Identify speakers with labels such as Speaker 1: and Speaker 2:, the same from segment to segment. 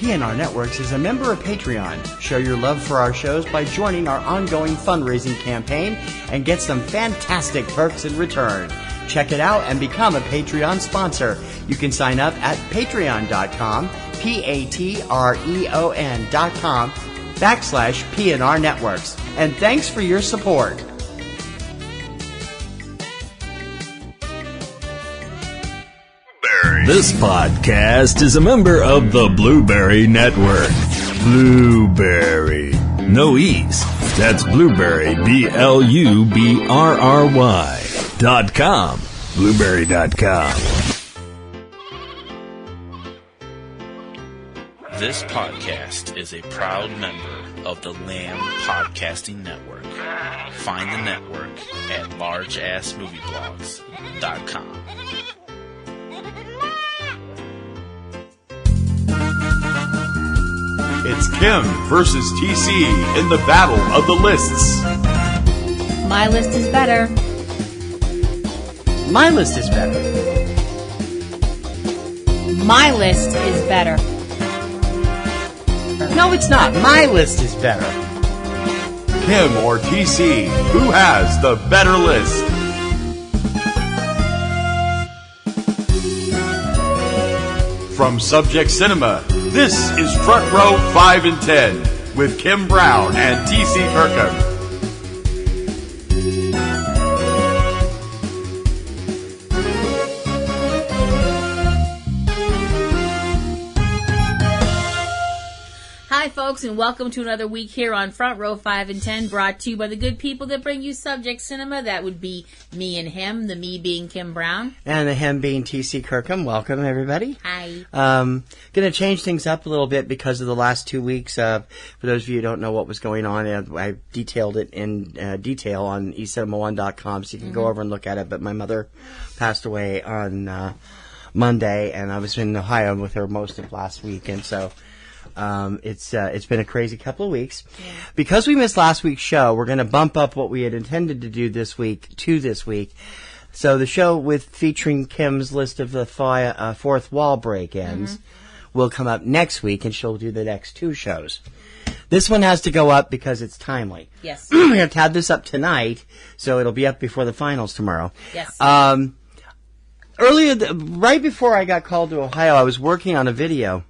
Speaker 1: PNR Networks is a member of Patreon. Show your love for our shows by joining our ongoing fundraising campaign and get some fantastic perks in return. Check it out and become a Patreon sponsor. You can sign up at patreon.com, patreon.com/PNR Networks. And thanks for your support.
Speaker 2: This podcast is a member of the Blueberry Network. Blueberry. No E's. That's Blueberry, BLUBRRY.com. Blueberry.com.
Speaker 3: This podcast is a proud member of the Lamb Podcasting Network. Find the network at largeassmovieblogs.com.
Speaker 4: It's Kim versus TC in the battle of the lists.
Speaker 5: My list is better.
Speaker 1: My list is better.
Speaker 5: My list is better.
Speaker 1: No, it's not. My list is better.
Speaker 4: Kim or TC, who has the better list? From Subject Cinema, this is Front Row 5 and 10 with Kim Brown and TC Kirkham.
Speaker 5: Hi, folks, and welcome to another week here on Front Row 5 and 10, brought to you by the good people that bring you Subject Cinema. That would be me and him, the me being Kim Brown.
Speaker 1: And the him being TC Kirkham. Welcome, everybody.
Speaker 5: Hi.
Speaker 1: Going to change things up a little bit because of the last 2 weeks. For those of you who don't know what was going on, I detailed it in detail on eCinemaOne.com, so you can go over and look at it. But my mother passed away on Monday, and I was in Ohio with her most of last week, and so it's been a crazy couple of weeks. Yeah. Because we missed last week's show, we're going to bump up what we had intended to do this week to this week. So the show featuring Kim's list of the fourth wall break-ins will come up next week, and she'll do the next two shows. This one has to go up because it's timely.
Speaker 5: Yes.
Speaker 1: We have to have this up tonight, so it'll be up before the finals tomorrow.
Speaker 5: Yes.
Speaker 1: Right before I got called to Ohio, I was working on a video.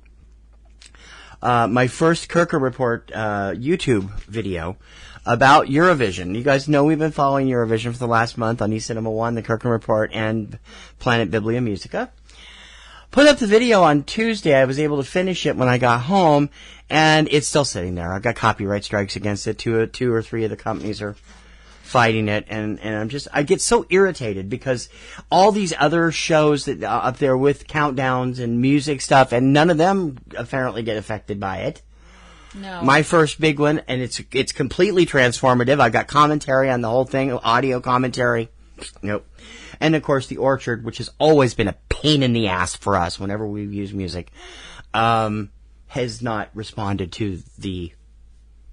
Speaker 1: My first Kirkham Report YouTube video about Eurovision. You guys know we've been following Eurovision for the last month on eCinemaOne, the Kirkham Report, and Planet BiblioMusica. Put up the video on Tuesday. I was able to finish it when I got home, and it's still sitting there. I've got copyright strikes against it. Two or three of the companies are fighting it, and I get so irritated because all these other shows that up there with countdowns and music stuff, and none of them apparently get affected by it.
Speaker 5: No.
Speaker 1: My first big one, and it's completely transformative. I've got commentary on the whole thing, audio commentary. Nope. And of course the Orchard, which has always been a pain in the ass for us whenever we use music, has not responded to the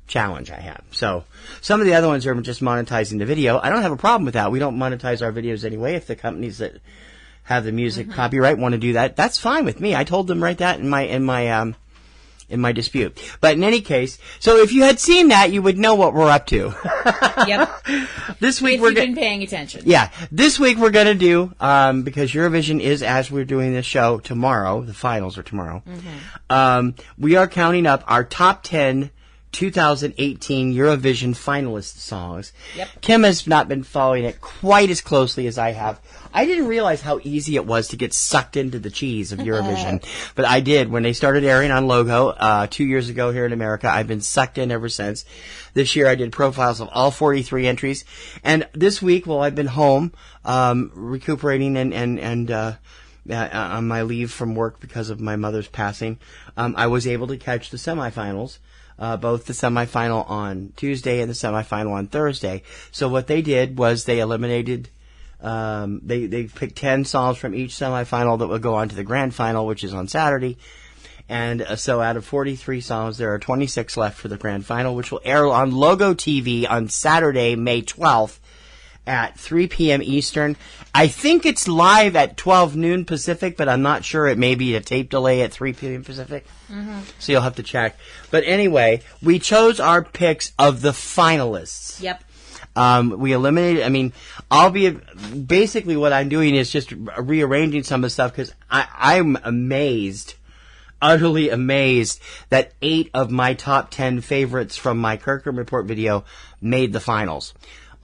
Speaker 1: challenge I have. So some of the other ones are just monetizing the video. I don't have a problem with that. We don't monetize our videos anyway. If the companies that have the music copyright want to do that, that's fine with me. I told them right that in my dispute. But in any case, so if you had seen that, you would know what we're up to.
Speaker 5: Yep.
Speaker 1: This week
Speaker 5: we've been paying attention.
Speaker 1: Yeah. This week we're going to do, because Eurovision is, as we're doing this show tomorrow, the finals are tomorrow, we are counting up our top 10 2018 Eurovision finalist songs.
Speaker 5: Yep.
Speaker 1: Kim has not been following it quite as closely as I have. I didn't realize how easy it was to get sucked into the cheese of Eurovision, but I did. When they started airing on Logo 2 years ago here in America, I've been sucked in ever since. This year I did profiles of all 43 entries, and this week, while I've been home recuperating and on my leave from work because of my mother's passing, I was able to catch the semifinals. Both the semifinal on Tuesday and the semifinal on Thursday. So what they did was they eliminated, they picked 10 songs from each semifinal that would go on to the grand final, which is on Saturday. And so out of 43 songs, there are 26 left for the grand final, which will air on Logo TV on Saturday, May 12th at 3 p.m. Eastern. I think it's live at 12 noon Pacific, but I'm not sure. It may be a tape delay at 3 p.m. Pacific. So you'll have to check. But anyway, we chose our picks of the finalists.
Speaker 5: Yep.
Speaker 1: We eliminated, basically what I'm doing is just rearranging some of the stuff because I'm amazed, utterly amazed that 8 of my top 10 favorites from my Kirkham Report video made the finals.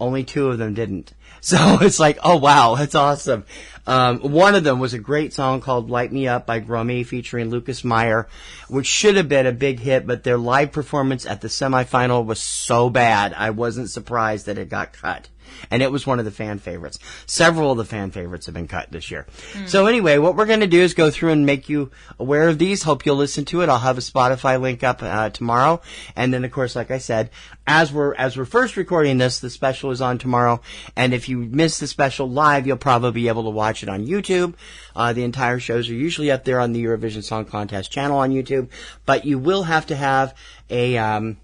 Speaker 1: Only 2 of them didn't. So it's like, oh wow, that's awesome. One of them was a great song called Light Me Up by Grommy featuring Lucas Meyer, which should have been a big hit, but their live performance at the semifinal was so bad, I wasn't surprised that it got cut. And it was one of the fan favorites. Several of the fan favorites have been cut this year. So anyway, what we're going to do is go through and make you aware of these. Hope you'll listen to it. I'll have a Spotify link up tomorrow. And then, of course, like I said, as we're first recording this, the special is on tomorrow. And if you miss the special live, you'll probably be able to watch it on YouTube. The entire shows are usually up there on the Eurovision Song Contest channel on YouTube. But you will have to have a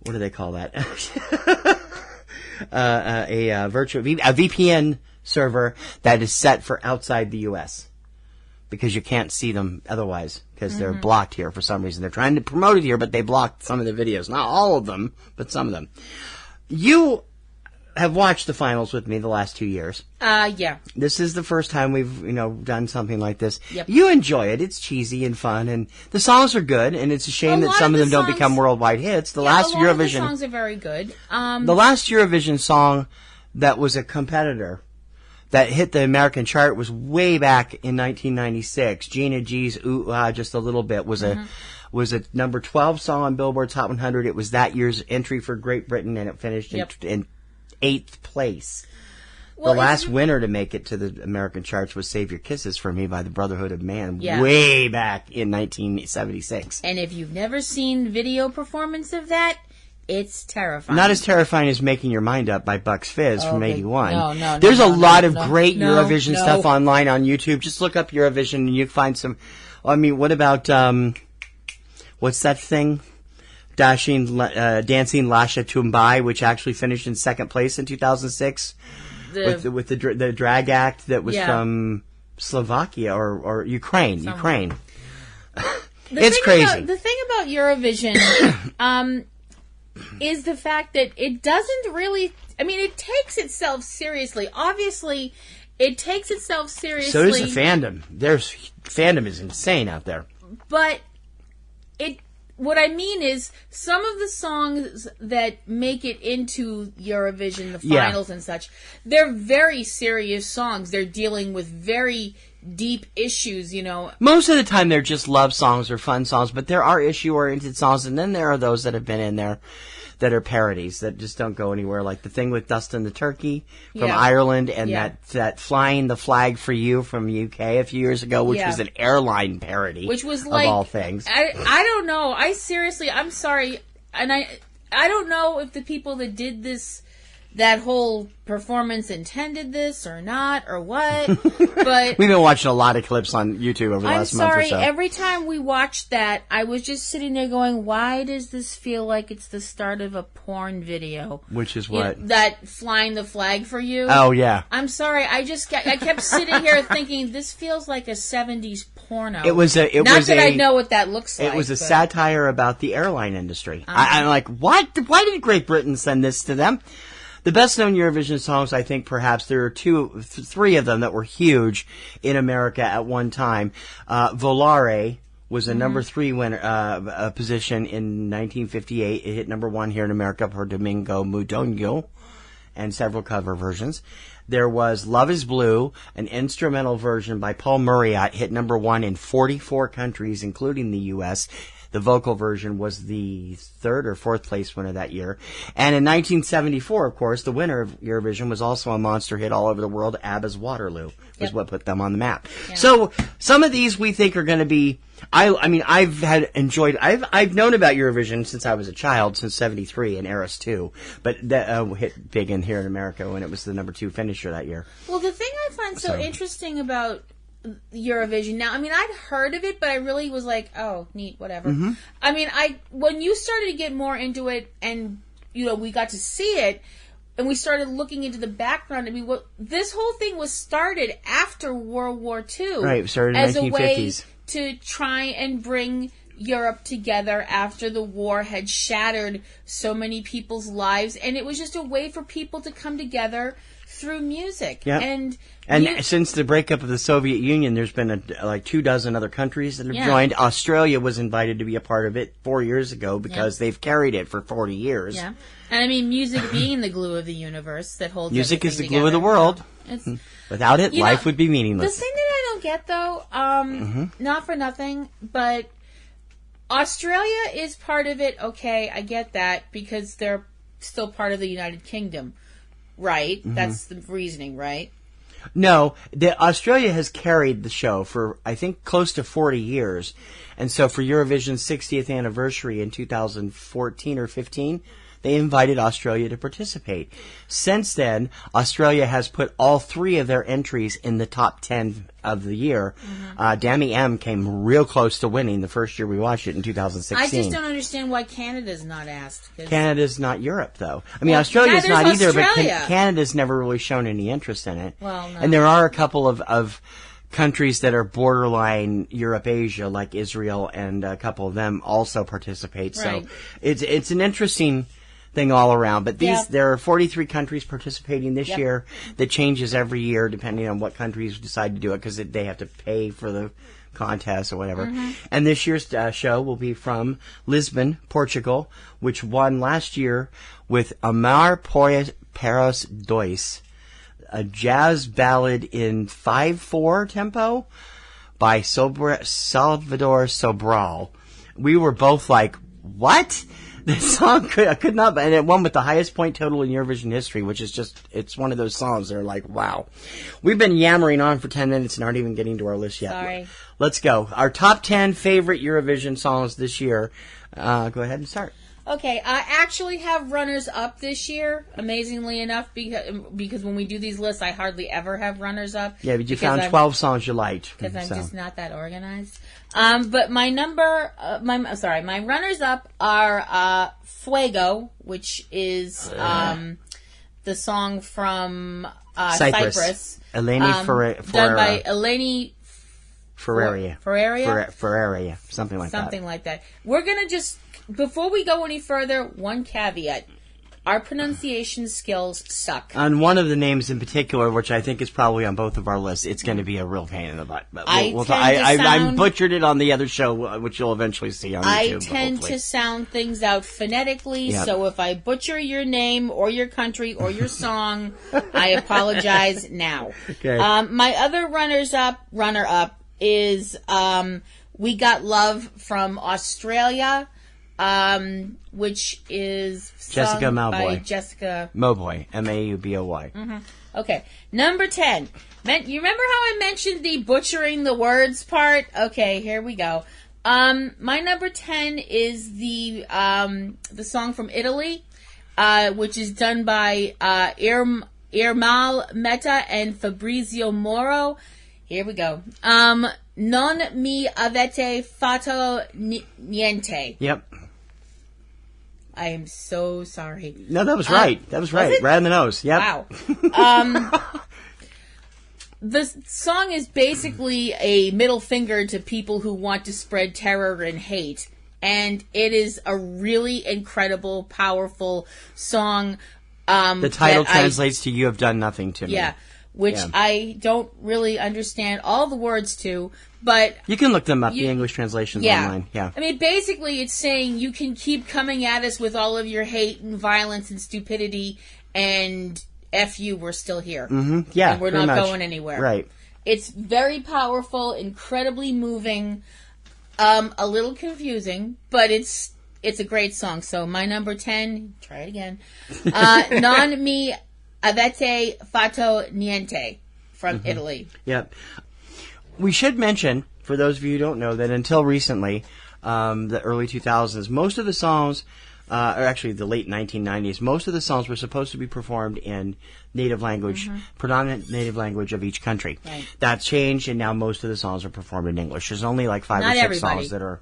Speaker 1: what do they call that? a VPN server that is set for outside the U.S. because you can't see them otherwise because they're blocked here for some reason. They're trying to promote it here, but they blocked some of the videos. Not all of them, but some of them. You have watched the finals with me the last 2 years.
Speaker 5: Yeah.
Speaker 1: This is the first time we've, done something like this.
Speaker 5: Yep.
Speaker 1: You enjoy it. It's cheesy and fun, and the songs are good, and it's a shame that some of them don't become worldwide hits. The last Eurovision...
Speaker 5: the songs are very good.
Speaker 1: The last Eurovision song that was a competitor that hit the American chart was way back in 1996. Gina G's Ooh Ah Just a Little Bit was a number 12 song on Billboard's Hot 100. It was that year's entry for Great Britain, and it finished in 8th place. Well, the last winner to make it to the American charts was Save Your Kisses for Me by the Brotherhood of Man way back in 1976.
Speaker 5: And if you've never seen video performance of that, it's terrifying.
Speaker 1: Not as terrifying as Making Your Mind Up by Bucks Fizz from 81.
Speaker 5: No.
Speaker 1: There's a lot of great Eurovision stuff online on YouTube. Just look up Eurovision and you find some... what about... what's that thing? Dancing Lascia Tumbai, which actually finished in 2nd place in 2006 with the drag act that was from Slovakia or Ukraine. Ukraine. It's crazy.
Speaker 5: The thing about Eurovision is the fact that it doesn't really... it takes itself seriously. Obviously, it takes itself seriously.
Speaker 1: So does the fandom. Fandom is insane out there.
Speaker 5: But what I mean is, some of the songs that make it into Eurovision, the finals and such, they're very serious songs. They're dealing with very deep issues,
Speaker 1: Most of the time they're just love songs or fun songs, but there are issue-oriented songs, and then there are those that have been in there that are parodies that just don't go anywhere, like the thing with Dustin the Turkey from Ireland, and that Flying the Flag for You from UK a few years ago, which was an airline parody,
Speaker 5: which was
Speaker 1: of all things.
Speaker 5: I don't know. I'm sorry, and I don't know if the people that did that whole performance intended this or not or what, but
Speaker 1: we've been watching a lot of clips on YouTube over the last month or so.
Speaker 5: Every time we watched that, I was just sitting there going, why does this feel like it's the start of a porn video?
Speaker 1: Which is what?
Speaker 5: That Flying the Flag for You.
Speaker 1: Oh, yeah.
Speaker 5: I'm sorry, I kept sitting here thinking, this feels like a 70s porno.
Speaker 1: I
Speaker 5: know what that looks like.
Speaker 1: It was a satire about the airline industry. I'm like, what? Why did Great Britain send this to them? The best-known Eurovision songs, I think, perhaps, there are 3 of them that were huge in America at one time. Volare was a number 3 winner, position in 1958. It hit number 1 here in America for Domingo Mudongo and several cover versions. There was Love is Blue, an instrumental version by Paul Murriott, hit number 1 in 44 countries, including the U.S., The vocal version was the 3rd or 4th place winner that year. And in 1974, of course, the winner of Eurovision was also a monster hit all over the world. ABBA's Waterloo was what put them on the map. Yeah. So some of these we think are going to be... I've known about Eurovision since I was a child, since 73 and Eras 2, but that hit big in here in America when it was the number 2 finisher that year.
Speaker 5: Well, the thing I find so interesting about Eurovision now, I'd heard of it, but I really was like, oh, neat, whatever. Mm-hmm. When you started to get more into it and we got to see it, and we started looking into the background. I mean, this whole thing was started after World War II.
Speaker 1: Right, it started in
Speaker 5: as
Speaker 1: 1950s.
Speaker 5: a way to try and bring Europe together after the war had shattered so many people's lives, and it was just a way for people to come together through music.
Speaker 1: Yep. And since the breakup of the Soviet Union, there's been like 24 other countries that have joined. Australia was invited to be a part of it 4 years ago because they've carried it for 40 years.
Speaker 5: Yeah. And I mean, music being the glue of the universe that holds
Speaker 1: music is the
Speaker 5: together.
Speaker 1: glue of the world. Without it, life would be meaningless.
Speaker 5: The thing that I don't get, though, not for nothing, but Australia is part of it. Okay, I get that because they're still part of the United Kingdom, right? That's the reasoning, right?
Speaker 1: No, Australia has carried the show for, I think, close to 40 years. And so for Eurovision's 60th anniversary in 2014 or 15, they invited Australia to participate. Since then, Australia has put all 3 of their entries in the top 10 of the year. Dammy M came real close to winning the first year we watched it in 2016.
Speaker 5: I just don't understand why Canada's not asked.
Speaker 1: Canada's not Europe, though. I mean, Australia's not either, but Canada's never really shown any interest in it.
Speaker 5: Well, no.
Speaker 1: And there are a couple of countries that are borderline Europe-Asia, like Israel, and a couple of them also participate.
Speaker 5: Right.
Speaker 1: So it's an interesting thing all around. But there are 43 countries participating this year. That changes every year depending on what countries decide to do it because they have to pay for the contest or whatever. And this year's show will be from Lisbon, Portugal, which won last year with Amar Peros Dois, a jazz ballad in 5/4 tempo by Salvador Sobral. We were both like, what? This song could not, and it won with the highest point total in Eurovision history, which is just, it's one of those songs that are like, wow. We've been yammering on for 10 minutes and aren't even getting to our list yet.
Speaker 5: Sorry.
Speaker 1: Let's go. Our top 10 favorite Eurovision songs this year. Go ahead and start.
Speaker 5: Okay, I actually have runners-up this year, amazingly enough, because when we do these lists, I hardly ever have runners-up.
Speaker 1: Yeah, but you found 12 songs you liked.
Speaker 5: Because I'm just not that organized. But my my runners-up are Fuego, which is the song from Cyprus.
Speaker 1: Eleni Ferreira.
Speaker 5: Done by Eleni
Speaker 1: Ferreira. Ferreira. Something like that.
Speaker 5: Something like that. We're going to just... Before we go any further, one caveat. Our pronunciation skills suck.
Speaker 1: On one of the names in particular, which I think is probably on both of our lists, it's going to be a real pain in the butt. But I butchered it on the other show, which you'll eventually see on YouTube.
Speaker 5: I tend to sound things out phonetically, so if I butcher your name or your country or your song, I apologize now.
Speaker 1: Okay.
Speaker 5: My other runner-up is We Got Love from Australia. Which is
Speaker 1: Jessica
Speaker 5: sung
Speaker 1: Mauboy.
Speaker 5: by Jessica
Speaker 1: Mauboy, Mauboy.
Speaker 5: Okay, number 10. You remember how I mentioned the butchering the words part? Okay, here we go. My number 10 is the song from Italy, which is done by Irmal Meta and Fabrizio Moro. Here we go. Non mi avete fatto niente.
Speaker 1: Yep.
Speaker 5: I am so sorry.
Speaker 1: No, that was right. That was right. Right on the nose. Yep.
Speaker 5: Wow. The song is basically a middle finger to people who want to spread terror and hate. And it is a really incredible, powerful song.
Speaker 1: The title translates to You Have Done Nothing to Me.
Speaker 5: Yeah. Which I don't really understand all the words to, but...
Speaker 1: You can look them up, the English translations online. Yeah.
Speaker 5: I mean, basically it's saying you can keep coming at us with all of your hate and violence and stupidity, and F you, we're still here.
Speaker 1: Mm-hmm. Yeah,
Speaker 5: and we're not going anywhere.
Speaker 1: Right.
Speaker 5: It's very powerful, incredibly moving, a little confusing, but it's a great song. So my number 10, try it again, Non mi avete fatto niente from Italy.
Speaker 1: Yep. We should mention, for those of you who don't know, that until recently, the early 2000s, most of the songs or actually the late 1990s, most of the songs were supposed to be performed in native language, predominant native language of each country.
Speaker 5: Right.
Speaker 1: That changed, and now most of the songs are performed in English. There's only like 5 or 6 songs that are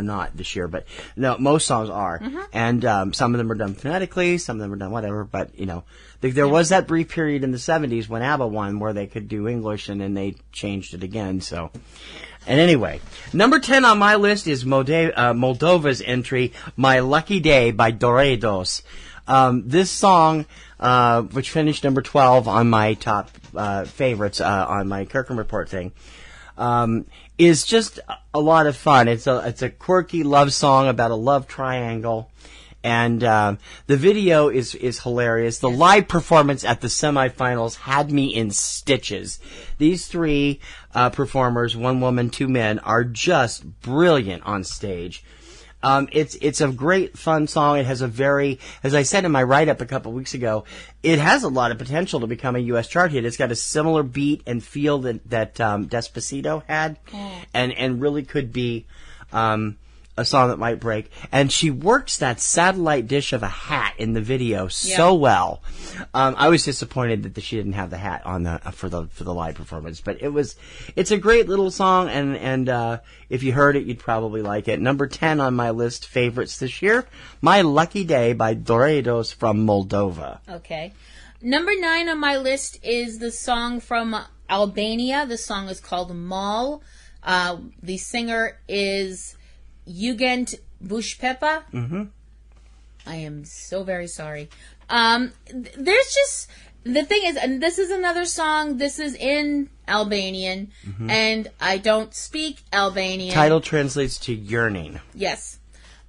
Speaker 1: not this year, but no, most songs are. And some of them are done phonetically, some of them are done whatever, but, you know, there was that brief period in the 70s when ABBA won where they could do English, and then they changed it again, so... And anyway, number 10 on my list is Moldova's entry, My Lucky Day by Dorados. This song, which finished number 12 on my top favorites on my Kirkham report thing, is just a lot of fun. It's a quirky love song about a love triangle. And the video is hilarious. The live performance at the semifinals had me in stitches. These 3 performers, 1 woman, 2 men, are just brilliant on stage. It's a great, fun song. It has a very, as I said in my write-up a couple weeks ago, it has a lot of potential to become a U.S. chart hit. It's got a similar beat and feel that Despacito had, and really could be a song that might break. And she works that satellite dish of a hat in the video so well. I was disappointed that she didn't have the hat on for the live performance, but it's a great little song, and if you heard it, you'd probably like it. Number 10 on my list favorites this year, My Lucky Day by Dorados from Moldova.
Speaker 5: Okay. Number 9 on my list is the song from Albania. The song is called Mal. The singer is Jugend Bushpepa. I am so very sorry. There's just, the thing is, and this is another song, this is in Albanian, and I don't speak Albanian.
Speaker 1: Title translates to yearning.
Speaker 5: Yes.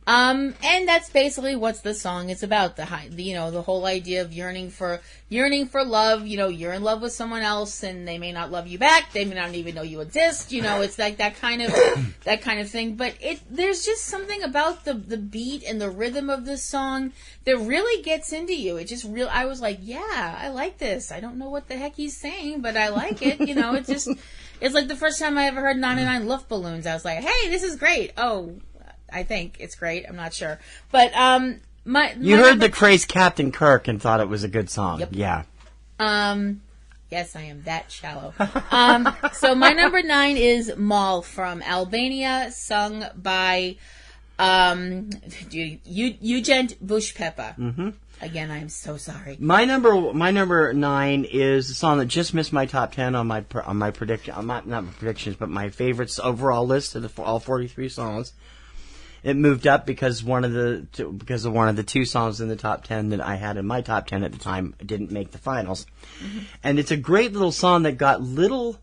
Speaker 5: And that's basically what the song is about. The whole idea of yearning for love. You know, you're in love with someone else and they may not love you back. They may not even know you exist. You know, it's like that kind of thing. But there's just something about the beat and the rhythm of this song that really gets into you. It just I was like, yeah, I like this. I don't know what the heck he's saying, but I like it. You know, it's like the first time I ever heard 99 Luftballons. I was like, hey, this is great. Oh, I think it's great. I'm not sure. But
Speaker 1: you heard the phrase Captain Kirk and thought it was a good song.
Speaker 5: Yep.
Speaker 1: Yeah.
Speaker 5: Yes, I am that shallow. So my number 9 is Mal from Albania, sung by Jugend Bushpepa. Again, I am so sorry.
Speaker 1: My number 9 is a song that just missed my top 10 on my prediction. Not my predictions, but my favorites overall list of all 43 songs. It moved up because one of the 2 songs in the top 10 that I had in my top 10 at the time didn't make the finals. And it's a great little song that got little.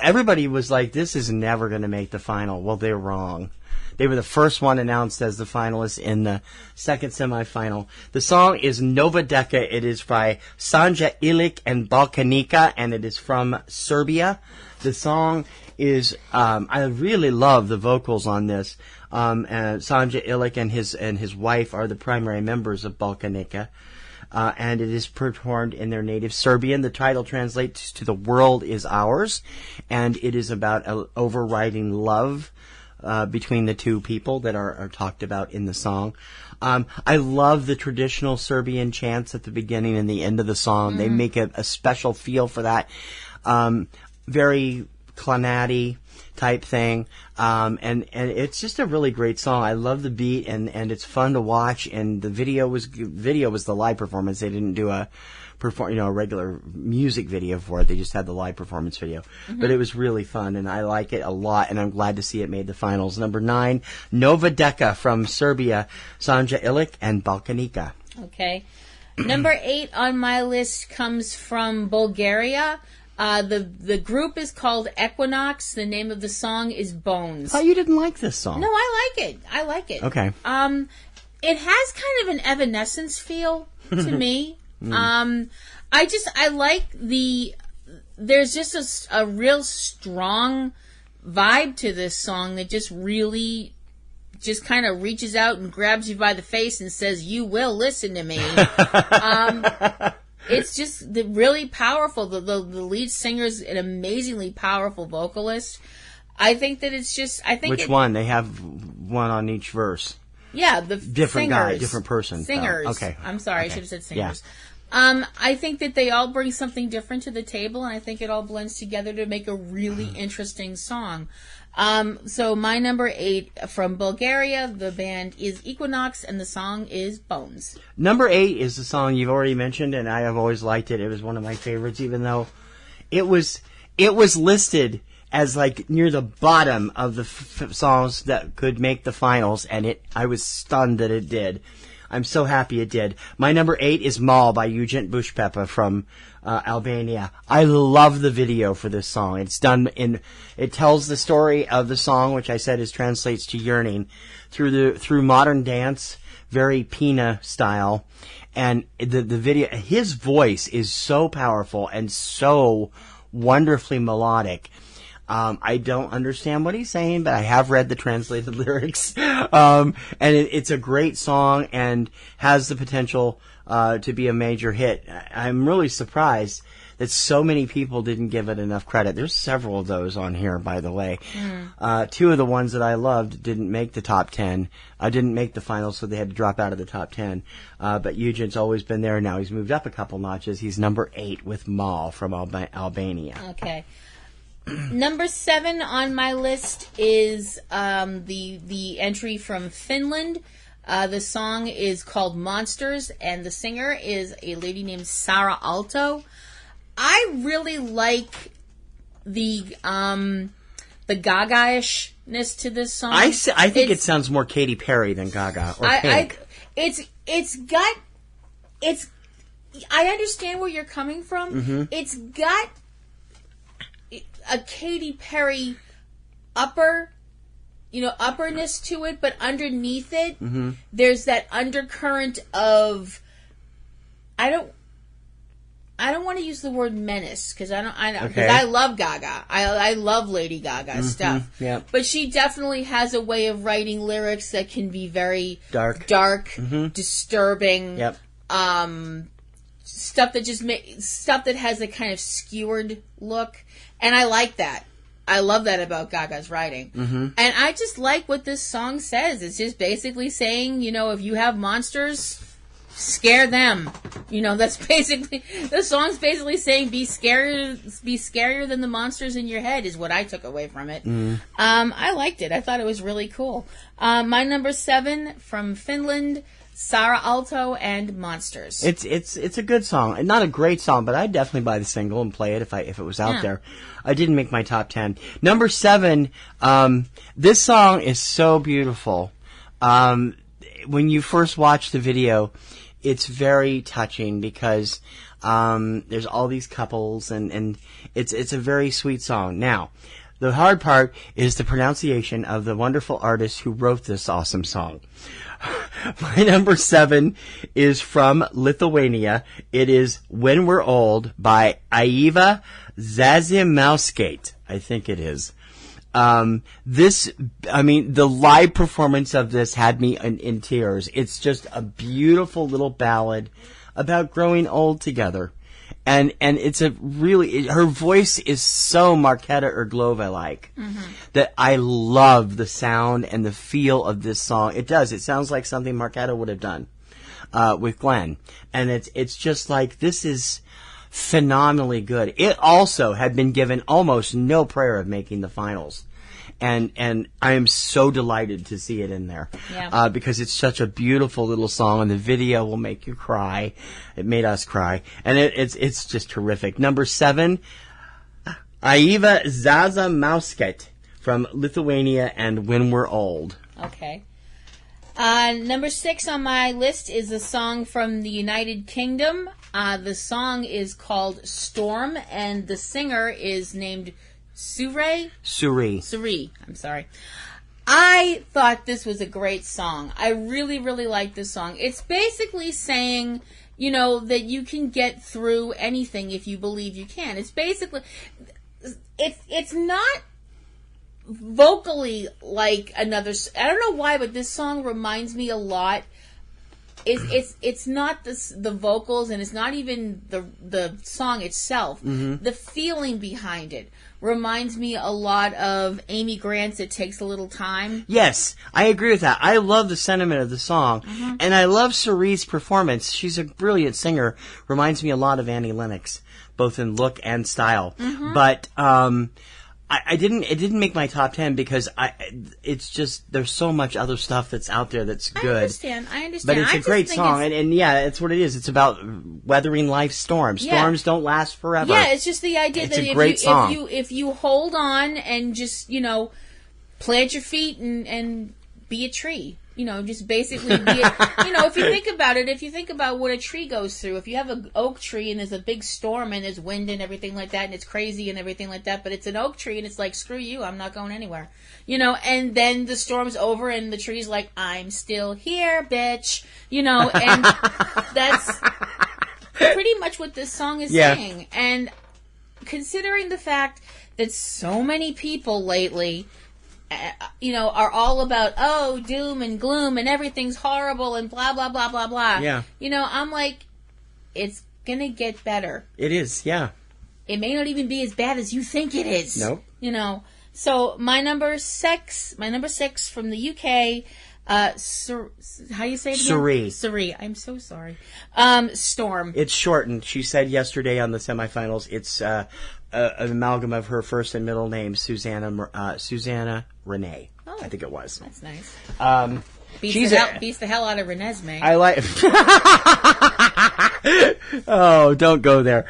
Speaker 1: Everybody was like, "This is never going to make the final." Well, they're wrong. They were the first one announced as the finalists in the second semifinal. The song is Nova Deka. It is by Sanja Ilic and Balkanica, and it is from Serbia. The song is, I really love the vocals on this. And Sanja Ilic and his wife are the primary members of Balkanica. And it is performed in their native Serbian. The title translates to The World Is Ours, and it is about an overriding love between the 2 people that are talked about in the song. I love the traditional Serbian chants at the beginning and the end of the song. They make a special feel for that. Very Clanati type thing. And it's just a really great song. I love the beat, and it's fun to watch, and the video was the live performance. They didn't do a regular music video for it. They just had the live performance video. But it was really fun, and I like it a lot, and I'm glad to see it made the finals. Number 9, Nova Deka from Serbia, Sanja Ilic and Balkanica.
Speaker 5: Okay. Number 8 on my list comes from Bulgaria. The group is called Equinox. The name of the song is Bones.
Speaker 1: Oh, you didn't like this song?
Speaker 5: No, I like it.
Speaker 1: Okay.
Speaker 5: It has kind of an Evanescence feel to me. I like there's just a real strong vibe to this song that just really just kind of reaches out and grabs you by the face and says, "You will listen to me." It's just really powerful. The lead singer's an amazingly powerful vocalist. I think that it's just...
Speaker 1: Which one? They have one on each verse.
Speaker 5: Yeah, the
Speaker 1: different
Speaker 5: singers,
Speaker 1: guy, different person.
Speaker 5: Singers.
Speaker 1: Oh, okay.
Speaker 5: I'm sorry,
Speaker 1: Okay.
Speaker 5: I should have said
Speaker 1: Yeah.
Speaker 5: singers. I think that they all bring something different to the table, and I think it all blends together to make a really interesting song. So my number 8 from Bulgaria, the band is Equinox, and the song is Bones.
Speaker 1: Number 8 is the song you've already mentioned, and I have always liked it. It was one of my favorites, even though it was listed as like near the bottom of the songs that could make the finals, and I was stunned that it did. I'm so happy it did. My number 8 is Mal by Eugen Bushpepa from Albania. I love the video for this song. It tells the story of the song, which I said translates to yearning, through modern dance, very Pina style. And the video, his voice is so powerful and so wonderfully melodic. I don't understand what he's saying, but I have read the translated lyrics. And it's a great song and has the potential to be a major hit. I'm really surprised that so many people didn't give it enough credit. There's several of those on here, by the way. 2 of the ones that I loved didn't make the top 10. Didn't make the finals, so they had to drop out of the top 10. But Eugen's always been there. Now he's moved up a couple notches. He's number 8 with Mal from Albania.
Speaker 5: Okay. Number 7 on my list is the entry from Finland. The song is called Monsters, and the singer is a lady named Sara Aalto. I really like the Gaga-ishness to this song.
Speaker 1: I think it sounds more Katy Perry than Gaga or Pink.
Speaker 5: I understand where you're coming from.
Speaker 1: Mm-hmm.
Speaker 5: It's got a Katy Perry upperness to it, but underneath it, there's that undercurrent of I don't want to use the word menace because I love Gaga. I love Lady Gaga stuff.
Speaker 1: Yeah.
Speaker 5: But she definitely has a way of writing lyrics that can be very dark, disturbing.
Speaker 1: Yep.
Speaker 5: Stuff that has a kind of skewered look, and I like that. I love that about Gaga's writing. And I just like what this song says. It's just basically saying, if you have monsters, scare them. That's basically, the song's basically saying be scarier than the monsters in your head is what I took away from it. I liked it. I thought it was really cool. My number 7 from Finland, Sara Aalto and Monsters.
Speaker 1: It's a good song. Not a great song, but I'd definitely buy the single and play it if it was out there. I didn't make my top 10. Number 7, this song is so beautiful. When you first watch the video, it's very touching because there's all these couples and it's a very sweet song. Now, the hard part is the pronunciation of the wonderful artist who wrote this awesome song. My number 7 is from Lithuania. It is When We're Old by Aiva Zazimauskate. I think it is. The live performance of this had me in tears. It's just a beautiful little ballad about growing old together. And it's her voice is so Marketa Erglova-like that I love the sound and the feel of this song. It does. It sounds like something Marketa would have done, with Glenn. And it's just like, this is phenomenally good. It also had been given almost no prayer of making the finals. And I am so delighted to see it in there.
Speaker 5: Yeah.
Speaker 1: Because it's such a beautiful little song, and the video will make you cry. It made us cry. And it's just terrific. Number 7, Aiva Zazimauskate from Lithuania and When We're Old.
Speaker 5: Okay. Number 6 on my list is a song from the United Kingdom. The song is called Storm, and the singer is named Suri. I'm sorry. I thought this was a great song. I really, really like this song. It's basically saying, that you can get through anything if you believe you can. It's basically, it's not vocally like another, I don't know why, but this song reminds me a lot it's not the vocals, and it's not even the song itself. The feeling behind it reminds me a lot of Amy Grant's "It Takes a Little Time."
Speaker 1: Yes, I agree with that. I love the sentiment of the song, and I love Cerie's performance. She's a brilliant singer. Reminds me a lot of Annie Lennox, both in look and style. But I didn't. It didn't make my top 10 because it's just there's so much other stuff that's out there that's good.
Speaker 5: I understand.
Speaker 1: But it's a great song, and yeah, it's what it is. It's about weathering life's storms.
Speaker 5: Yeah.
Speaker 1: Storms don't last forever.
Speaker 5: Yeah, it's just the idea
Speaker 1: It's
Speaker 5: that
Speaker 1: a great song.
Speaker 5: if you hold on and just plant your feet and be a tree. Just basically be if you think about it, if you think about what a tree goes through, if you have an oak tree and there's a big storm and there's wind and everything like that and it's crazy and everything like that, but it's an oak tree and it's like, screw you, I'm not going anywhere. And then the storm's over and the tree's like, I'm still here, bitch. And that's pretty much what this song is saying. And considering the fact that so many people lately are all about, doom and gloom and everything's horrible and blah, blah, blah, blah, blah.
Speaker 1: Yeah.
Speaker 5: I'm like, it's going to get better.
Speaker 1: It is, yeah.
Speaker 5: It may not even be as bad as you think it is.
Speaker 1: Nope.
Speaker 5: So my number six from the UK, how do you say it again? Cerie. I'm so sorry. Storm.
Speaker 1: It's shortened. She said yesterday on the semifinals, it's an amalgam of her first and middle name, Susanna Renee.
Speaker 5: Oh,
Speaker 1: I think it was.
Speaker 5: That's nice.
Speaker 1: Beats
Speaker 5: the hell out of Renesmee.
Speaker 1: I like. Oh, don't go there.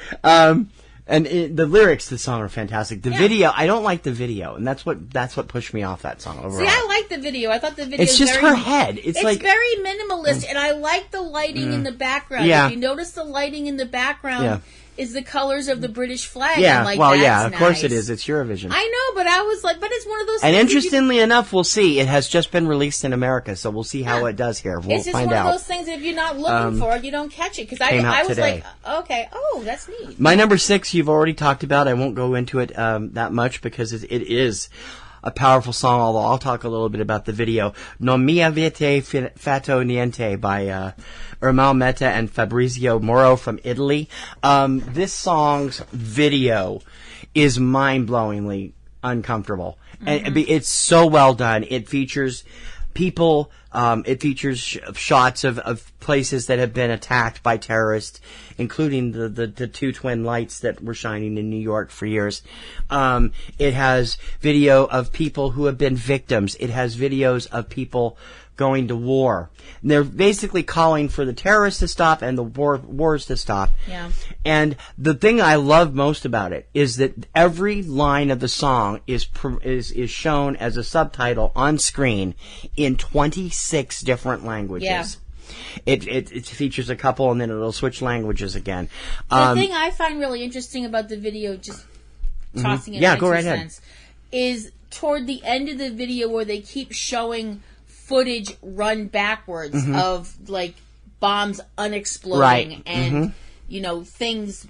Speaker 1: And the lyrics to the song are fantastic. The video, I don't like the video, and that's what pushed me off that song overall.
Speaker 5: See, I like the video. I thought the video
Speaker 1: it's just her head. It's like
Speaker 5: very minimalist, and I like the lighting in the background.
Speaker 1: Yeah.
Speaker 5: If you notice, the lighting in the background is the colors of the British flag.
Speaker 1: Yeah,
Speaker 5: I'm like,
Speaker 1: well,
Speaker 5: that's
Speaker 1: yeah, of course
Speaker 5: nice.
Speaker 1: it is. It's Eurovision.
Speaker 5: I know, but I was like, but it's one of those.
Speaker 1: And
Speaker 5: things
Speaker 1: interestingly enough, we'll see. It has just been released in America, so we'll see how it does here. We'll
Speaker 5: it's just
Speaker 1: find
Speaker 5: one
Speaker 1: out.
Speaker 5: of those things that if you're not looking for it, you don't catch it. Because I was
Speaker 1: today.
Speaker 5: like, okay, that's neat.
Speaker 1: My number 6, you've already talked about. I won't go into it that much because it is a powerful song, although I'll talk a little bit about the video. Non mi avete fatto niente by Ermal Meta and Fabrizio Moro from Italy. This song's video is mind-blowingly uncomfortable. And it's so well done. It features people, it features shots of places that have been attacked by terrorists, including the two twin lights that were shining in New York for years. It has video of people who have been victims. It has videos of people going to war. And they're basically calling for the terrorists to stop and the wars to stop.
Speaker 5: Yeah.
Speaker 1: And the thing I love most about it is that every line of the song is shown as a subtitle on screen in 26 different languages.
Speaker 5: Yeah.
Speaker 1: It features a couple and then it'll switch languages again.
Speaker 5: The thing I find really interesting about the video, just tossing it
Speaker 1: go right ahead,
Speaker 5: is toward the end of the video where they keep showing footage run backwards of like bombs unexploding and things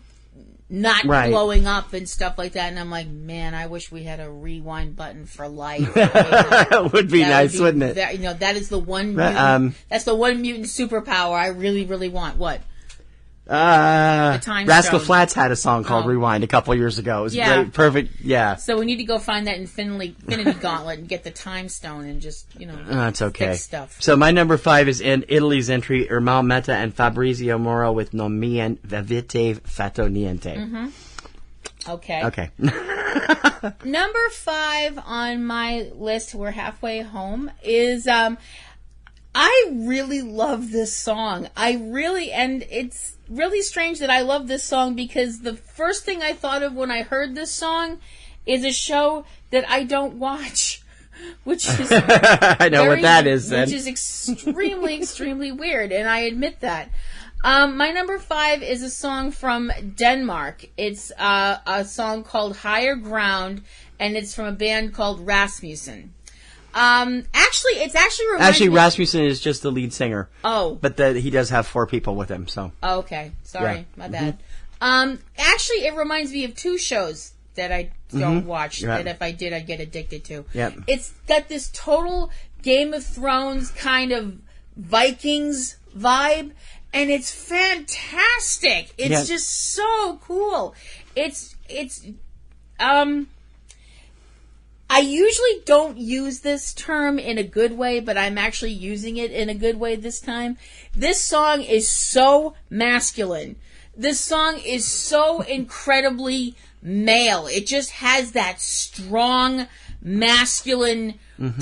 Speaker 5: not blowing up and stuff like that, and I'm like, man, I wish we had a rewind button for life.
Speaker 1: It would be nice, wouldn't it?
Speaker 5: That is the one mutant, that's the one mutant superpower I really, really want. What? The Time
Speaker 1: Rascal
Speaker 5: Stone.
Speaker 1: Flatts had a song called Rewind a couple years ago. It was great, perfect, yeah.
Speaker 5: So we need to go find that Infinity Gauntlet and get the Time Stone and just,
Speaker 1: that's okay.
Speaker 5: fix stuff.
Speaker 1: So my number 5 is in Italy's entry, Ermal Meta and Fabrizio Moro with Non mi avete fatto niente. Okay.
Speaker 5: Number 5 on my list, we're halfway home, is, I really love this song. And it's really strange that I love this song because the first thing I thought of when I heard this song is a show that I don't watch, which is
Speaker 1: I know what that is then.
Speaker 5: Which is extremely, extremely weird, and I admit that. My number 5 is a song from Denmark. It's a song called Higher Ground, and it's from a band called Rasmussen. Actually,
Speaker 1: Rasmussen is just the lead singer.
Speaker 5: Oh.
Speaker 1: But he does have 4 people with him, so.
Speaker 5: Oh, okay. Sorry. My bad. Actually, it reminds me of 2 shows that I don't watch, that if I did, I'd get addicted to.
Speaker 1: Yep.
Speaker 5: It's got this total Game of Thrones kind of Vikings vibe, and it's fantastic. It's just so cool. I usually don't use this term in a good way, but I'm actually using it in a good way this time. This song is so masculine. This song is so incredibly male. It just has that strong masculine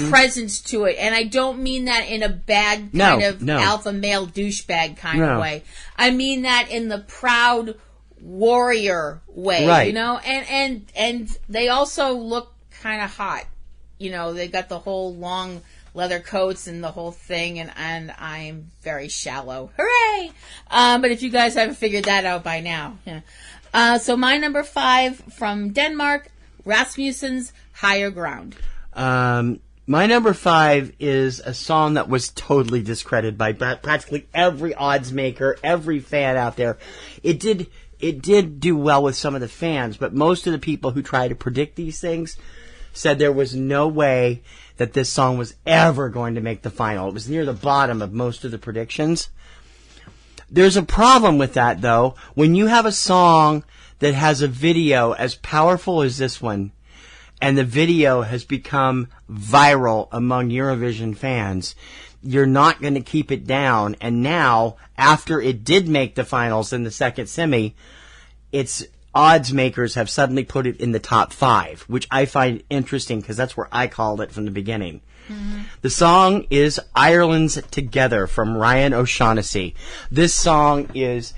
Speaker 5: presence to it. And I don't mean that in a bad kind of alpha male douchebag kind of way. I mean that in the proud warrior way,
Speaker 1: right.
Speaker 5: You know? And they also look kind of hot. You know, they got the whole long leather coats and the whole thing, and I'm very shallow. Hooray! But if you guys haven't figured that out by now. Yeah. So my number 5 from Denmark, Rasmussen's Higher Ground.
Speaker 1: My number 5 is a song that was totally discredited by practically every odds maker, every fan out there. It did do well with some of the fans, but most of the people who try to predict these things said there was no way that this song was ever going to make the final. It was near the bottom of most of the predictions. There's a problem with that, though. When you have a song that has a video as powerful as this one, and the video has become viral among Eurovision fans, you're not going to keep it down. And now, after it did make the finals in the second semi, its odds makers have suddenly put it in the top 5, which I find interesting because that's where I called it from the beginning. Mm-hmm. The song is Ireland's Together from Ryan O'Shaughnessy. This song is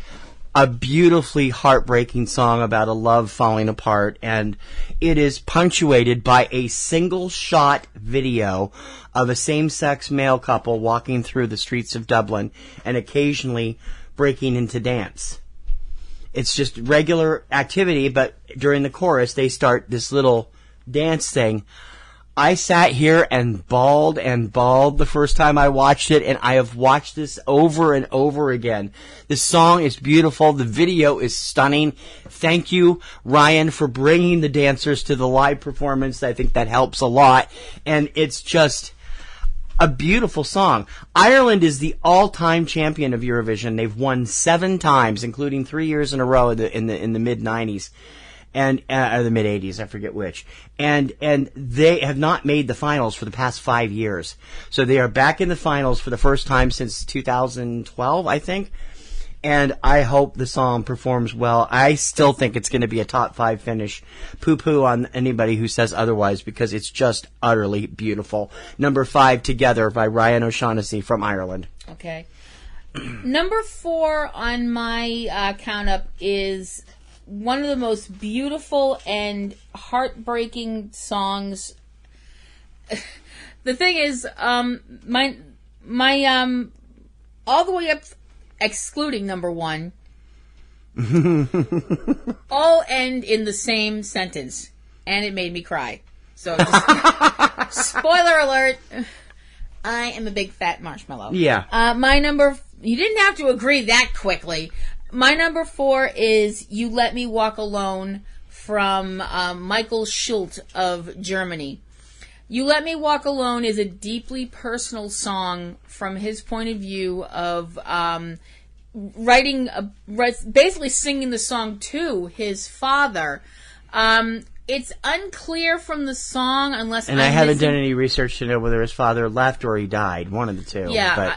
Speaker 1: a beautifully heartbreaking song about a love falling apart, and it is punctuated by a single shot video of a same-sex male couple walking through the streets of Dublin and occasionally breaking into dance. It's just regular activity, but during the chorus, they start this little dance thing. I sat here and bawled the first time I watched it, and I have watched this over and over again. The song is beautiful. The video is stunning. Thank you, Ryan, for bringing the dancers to the live performance. I think that helps a lot, and it's just a beautiful song. Ireland is the all-time champion of Eurovision. They've won 7 times, including 3 years in a row in the mid-90s. And the mid 80s, I forget which, and they have not made the finals for the past 5 years. So they are back in the finals for the first time since 2012, I think. And I hope the song performs well. I still think it's going to be a top 5 finish. Poo-poo on anybody who says otherwise, because it's just utterly beautiful. Number 5, Together by Ryan O'Shaughnessy from Ireland.
Speaker 5: Okay. Number 4 on my count up is one of the most beautiful and heartbreaking songs. The thing is, my all the way up, excluding number 1, all end in the same sentence, and it made me cry. So, spoiler alert, I am a big fat marshmallow.
Speaker 1: Yeah.
Speaker 5: You didn't have to agree that quickly. My number 4 is You Let Me Walk Alone from Michael Schult of Germany. You Let Me Walk Alone is a deeply personal song from his point of view of basically singing the song to his father. It's unclear from the song unless
Speaker 1: I haven't done any research to know whether his father left or he died. One of the two.
Speaker 5: Yeah,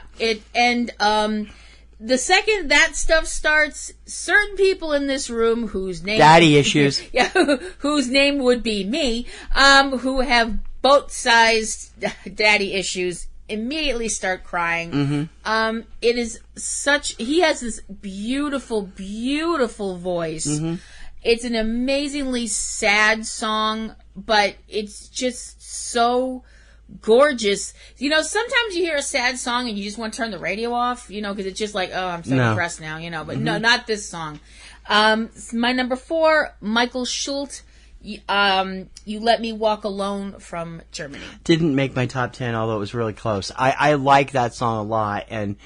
Speaker 5: the second that stuff starts, certain people in this room whose name...
Speaker 1: Daddy issues.
Speaker 5: Yeah, whose name would be me, who have boat-sized daddy issues, immediately start crying. Mm-hmm. It is such... He has this beautiful, beautiful voice. Mm-hmm. It's an amazingly sad song, but it's just so gorgeous. You know, sometimes you hear a sad song and you just want to turn the radio off, you know, because it's just like, oh, I'm so depressed now, you know. But no, not this song. My number 4, Michael Schult, You Let Me Walk Alone from Germany.
Speaker 1: Didn't make my top 10, although it was really close. I like that song a lot, and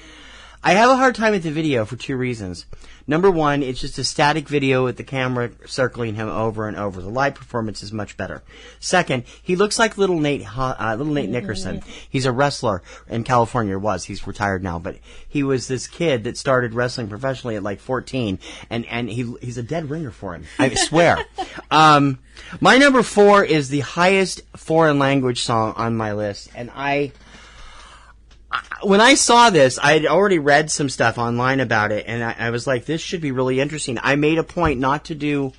Speaker 1: I have a hard time with the video for two reasons. Number one, it's just a static video with the camera circling him over and over. The live performance is much better. Second, he looks like little Nate Nickerson. He's a wrestler in California. He's retired now, but he was this kid that started wrestling professionally at like 14, and he's a dead ringer for him. I swear. My number 4 is the highest foreign language song on my list, and when I saw this, I had already read some stuff online about it, and I was like, this should be really interesting. I made a point not to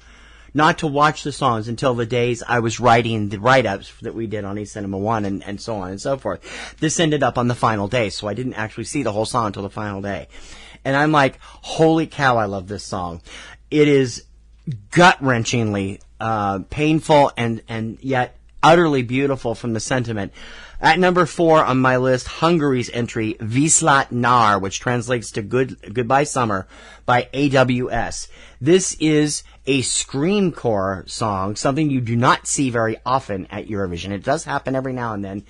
Speaker 1: watch the songs until the days I was writing the write-ups that we did on eCinemaOne and so on and so forth. This ended up on the final day, so I didn't actually see the whole song until the final day. And I'm like, holy cow, I love this song. It is gut-wrenchingly painful and yet utterly beautiful from the sentiment. At number 4 on my list, Hungary's entry, Viszlát nyár, which translates to Goodbye Summer by AWS. This is a screamcore song, something you do not see very often at Eurovision. It does happen every now and then.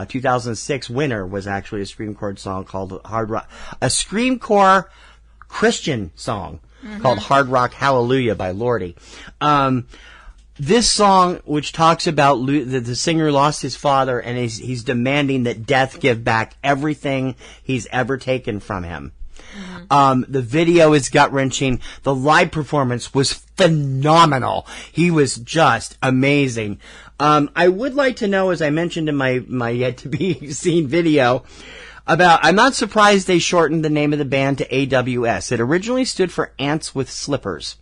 Speaker 1: 2006 winner was actually a screamcore song called Hard Rock, a screamcore Christian song called Hard Rock Hallelujah by Lordi. This song, which talks about the singer lost his father and he's demanding that death give back everything he's ever taken from him. The video is gut-wrenching. The live performance was phenomenal. He was just amazing. I would like to know, as I mentioned in my yet-to-be-seen video, I'm not surprised they shortened the name of the band to AWS. It originally stood for Ants with Slippers.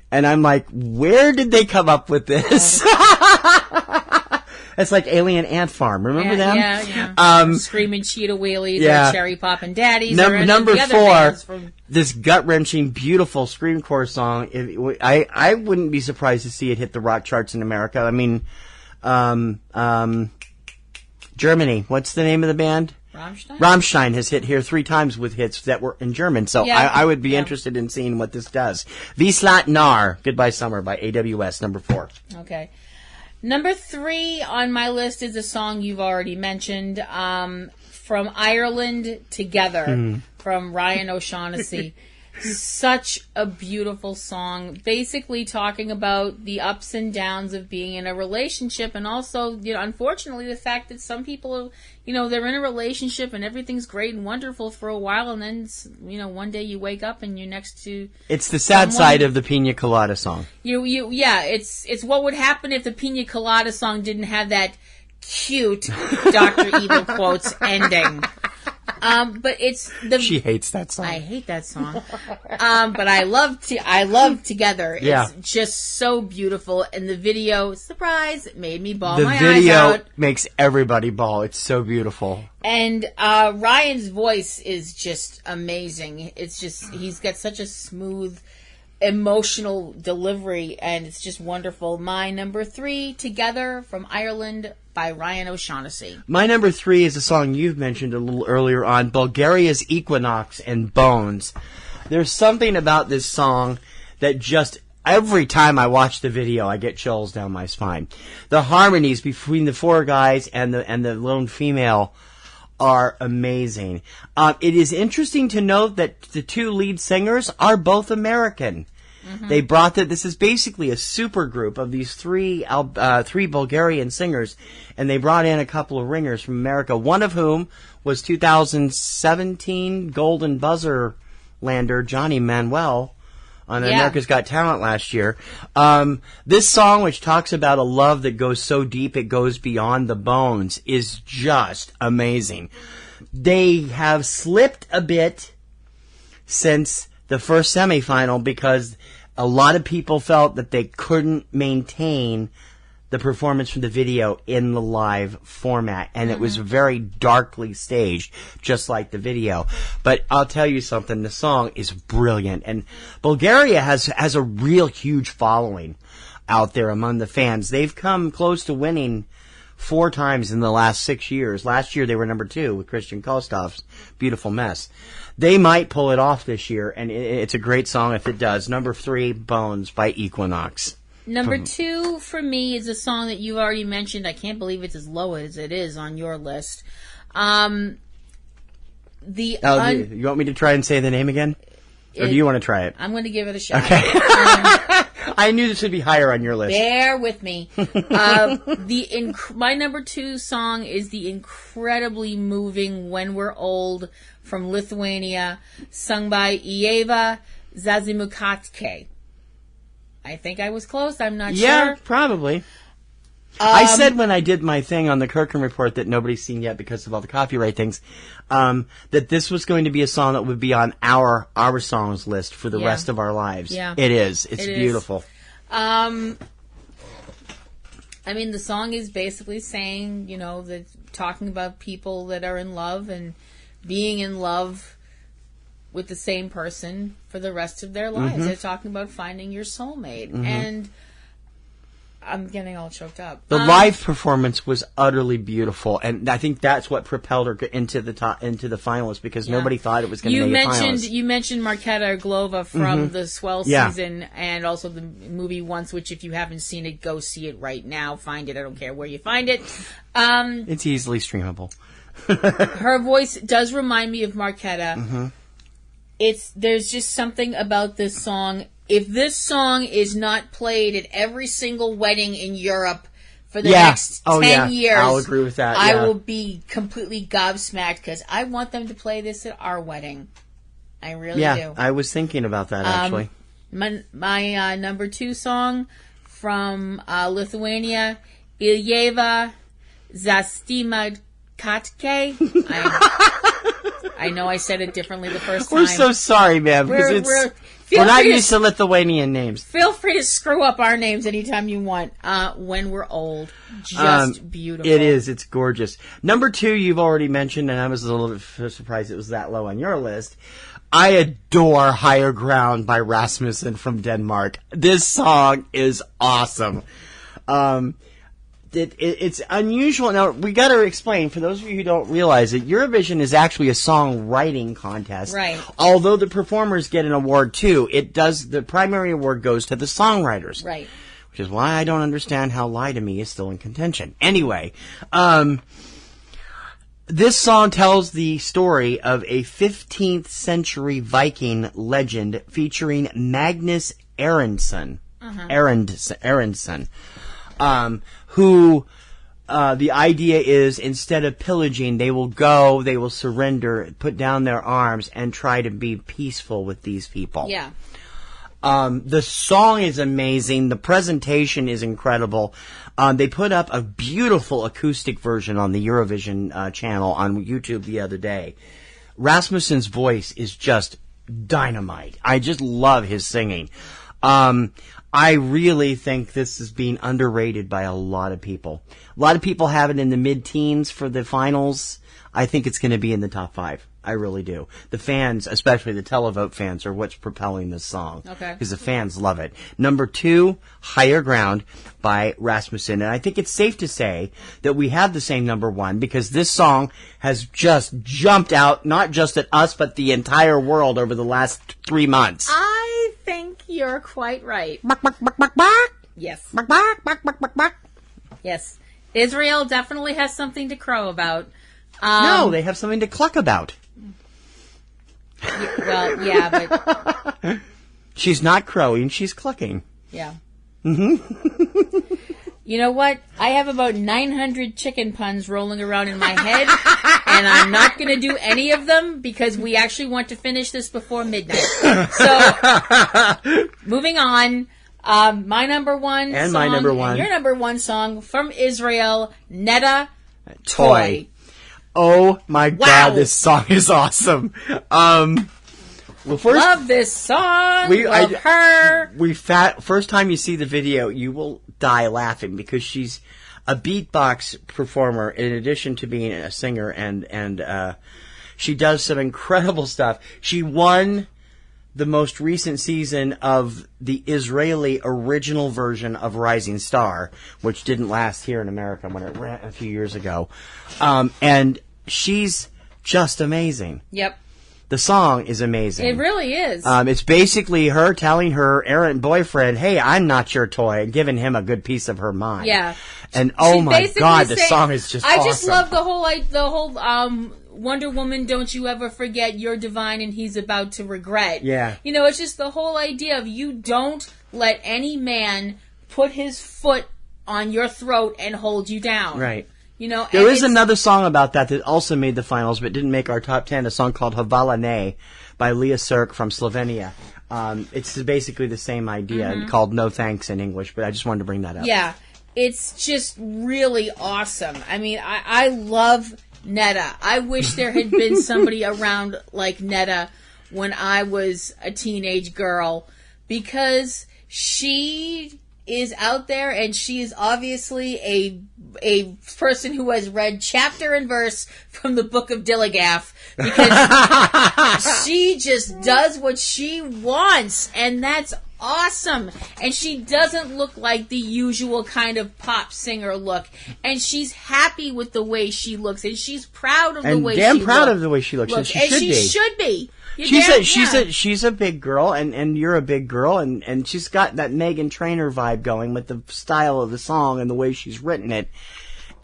Speaker 1: And I'm like, where did they come up with this? It's like Alien Ant Farm. Remember them?
Speaker 5: Yeah. Screaming Cheetah Wheelies or Cherry Poppin' Daddies.
Speaker 1: Number 4, this gut-wrenching, beautiful screamcore song. I wouldn't be surprised to see it hit the rock charts in America. I mean, Germany. What's the name of the band? Rammstein has hit here 3 times with hits that were in German, so I would be interested in seeing what this does. Viszlát nyár, Goodbye Summer by AWS, number 4.
Speaker 5: Okay. Number 3 on my list is a song you've already mentioned, from Ireland, Together, from Ryan O'Shaughnessy. Such a beautiful song, basically talking about the ups and downs of being in a relationship, and also, unfortunately, the fact that some people, they're in a relationship and everything's great and wonderful for a while, and then, one day you wake up and you're next to.
Speaker 1: It's the sad side of the Pina Colada song.
Speaker 5: It's what would happen if the Pina Colada song didn't have that cute Dr. Evil quotes ending. But it's
Speaker 1: she hates that song.
Speaker 5: I hate that song. But I love Together.
Speaker 1: Yeah.
Speaker 5: It's just so beautiful. And the video, surprise, it made me bawl
Speaker 1: my
Speaker 5: eyes out.
Speaker 1: The video makes everybody bawl. It's so beautiful.
Speaker 5: And Ryan's voice is just amazing. It's just, he's got such a smooth, emotional delivery, and it's just wonderful. My number 3, Together, from Ireland, by Ryan O'Shaughnessy.
Speaker 1: My number 3 is a song you've mentioned a little earlier on, Bulgaria's Equinox and Bones. There's something about this song that just, every time I watch the video, I get chills down my spine. The harmonies between the 4 guys and the lone female are amazing. It is interesting to note that the 2 lead singers are both American. They brought this is basically a super group of these 3 Bulgarian singers, and they brought in a couple of ringers from America, one of whom was 2017 Golden Buzzer lander Johnny Manuel on America's Got Talent last year. This song, which talks about a love that goes so deep it goes beyond the bones, is just amazing. They have slipped a bit since the first semifinal because a lot of people felt that they couldn't maintain the performance from the video in the live format, and it was very darkly staged, just like the video. But I'll tell you something, the song is brilliant, and Bulgaria has a real huge following out there among the fans. They've come close to winning 4 times in the last 6 years. Last year they were number 2 with Christian Kostov's Beautiful Mess. They might pull it off this year, and it's a great song if it does. Number 3, Bones by Equinox.
Speaker 5: Number 2 for me is a song that you've already mentioned. I can't believe it's as low as it is on your list. you
Speaker 1: want me to try and say the name again? Or do you want to try it?
Speaker 5: I'm going to give it a shot.
Speaker 1: Okay. I knew this would be higher on your list.
Speaker 5: Bear with me. My number 2 song is the incredibly moving When We're Old from Lithuania, sung by Ieva Zazimukatke. I think I was close. I'm not sure.
Speaker 1: Yeah, probably. I said when I did my thing on the Kirkham report that nobody's seen yet because of all the copyright things, that this was going to be a song that would be on our songs list for the rest of our lives.
Speaker 5: Yeah.
Speaker 1: It is. It's beautiful.
Speaker 5: The song is basically saying, that talking about people that are in love and being in love with the same person for the rest of their lives. They're talking about finding your soulmate. And I'm getting all choked up.
Speaker 1: The live performance was utterly beautiful, and I think that's what propelled her into the finalists because nobody thought it was going to be a finalist.
Speaker 5: You mentioned Marketa Glova from the Swell season, and also the movie Once, which if you haven't seen it, go see it right now. Find it. I don't care where you find it.
Speaker 1: It's easily streamable.
Speaker 5: Her voice does remind me of Marketa. There's just something about this song. If this song is not played at every single wedding in Europe for the next 10 years,
Speaker 1: I'll agree with that.
Speaker 5: I will be completely gobsmacked because I want them to play this at our wedding. I really do.
Speaker 1: Yeah, I was thinking about that actually.
Speaker 5: My number 2 song from Lithuania, Ieva Zastimakatke. I know I said it differently the first time.
Speaker 1: We're so sorry, man. We're not used to Lithuanian names.
Speaker 5: Feel free to screw up our names anytime you want. When We're Old. Just beautiful.
Speaker 1: It is. It's gorgeous. Number 2, you've already mentioned, and I was a little bit surprised it was that low on your list. I adore Higher Ground by Rasmussen from Denmark. This song is awesome. It's unusual. Now, we got to explain, for those of you who don't realize it, Eurovision is actually a songwriting contest.
Speaker 5: Right.
Speaker 1: Although the performers get an award, too, the primary award goes to the songwriters.
Speaker 5: Right.
Speaker 1: Which is why I don't understand how Lie to Me is still in contention. Anyway, this song tells the story of a 15th century Viking legend featuring Magnus Erensson. Erensson. Who the idea is instead of pillaging, they will surrender, put down their arms, and try to be peaceful with these people.
Speaker 5: Yeah.
Speaker 1: The song is amazing. The presentation is incredible. They put up a beautiful acoustic version on the Eurovision channel on YouTube the other day. Rasmussen's voice is just dynamite. I just love his singing. I really think this is being underrated by a lot of people. A lot of people have it in the mid-teens for the finals. I think it's going to be in the top 5. I really do. The fans, especially the televote fans, are what's propelling this song.
Speaker 5: Okay.
Speaker 1: Because the fans love it. Number 2, Higher Ground by Rasmussen. And I think it's safe to say that we have the same number 1 because this song has just jumped out, not just at us, but the entire world over the last 3 months.
Speaker 5: I think you're quite right. Yes. Yes. Israel definitely has something to crow about.
Speaker 1: No, they have something to cluck about.
Speaker 5: Well, yeah, but...
Speaker 1: She's not crowing, she's clucking.
Speaker 5: Yeah. Mm-hmm. You know what? I have about 900 chicken puns rolling around in my head, and I'm not going to do any of them because we actually want to finish this before midnight. So, moving on. My number 1
Speaker 1: and
Speaker 5: song,
Speaker 1: my number 1.
Speaker 5: And your number 1 song from Israel, Netta
Speaker 1: Toy. Oh my God, this song is awesome. Well, first,
Speaker 5: love this song. Love her.
Speaker 1: First time you see the video, you will die laughing because she's a beatbox performer in addition to being a singer, and she does some incredible stuff. She won the most recent season of the Israeli original version of Rising Star, which didn't last here in America when it ran a few years ago. And she's just amazing.
Speaker 5: Yep.
Speaker 1: The song is amazing.
Speaker 5: It really is.
Speaker 1: It's basically her telling her errant boyfriend, hey, I'm not your toy, and giving him a good piece of her mind.
Speaker 5: Yeah.
Speaker 1: And oh my God, the song is just awesome.
Speaker 5: I just love the whole Wonder Woman, don't you ever forget you're divine and he's about to regret.
Speaker 1: Yeah.
Speaker 5: You know, it's just the whole idea of you don't let any man put his foot on your throat and hold you down.
Speaker 1: Right.
Speaker 5: You know,
Speaker 1: there is another song about that also made the finals but didn't make our top 10, a song called Hvala Ne by Leah Sirk from Slovenia. It's basically the same idea, called No Thanks in English, but I just wanted to bring that up.
Speaker 5: Yeah. It's just really awesome. I mean, I love Netta. I wish there had been somebody around like Netta when I was a teenage girl, because she is out there and she is obviously a person who has read chapter and verse from the Book of Digidex, because she just does what she wants, and that's awesome. And she doesn't look like the usual kind of pop singer look, and she's happy with the way she looks, and she's proud of the way she looks.
Speaker 1: And damn proud of the way she looks. And she should be. She's a big girl, and you're a big girl, and she's got that Meghan Trainor vibe going with the style of the song and the way she's written it.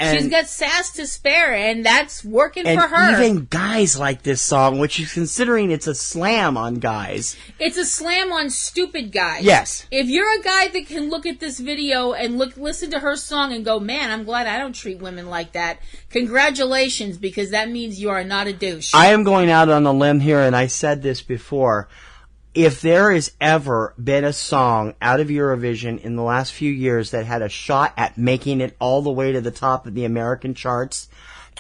Speaker 1: And
Speaker 5: she's got sass to spare, and that's working for her.
Speaker 1: And even guys like this song, which is considering it's a slam on guys.
Speaker 5: It's a slam on stupid guys.
Speaker 1: Yes.
Speaker 5: If you're a guy that can look at this video and listen to her song and go, man, I'm glad I don't treat women like that, congratulations, because that means you are not a douche.
Speaker 1: I am going out on a limb here, and I said this before. If there has ever been a song out of Eurovision in the last few years that had a shot at making it all the way to the top of the American charts,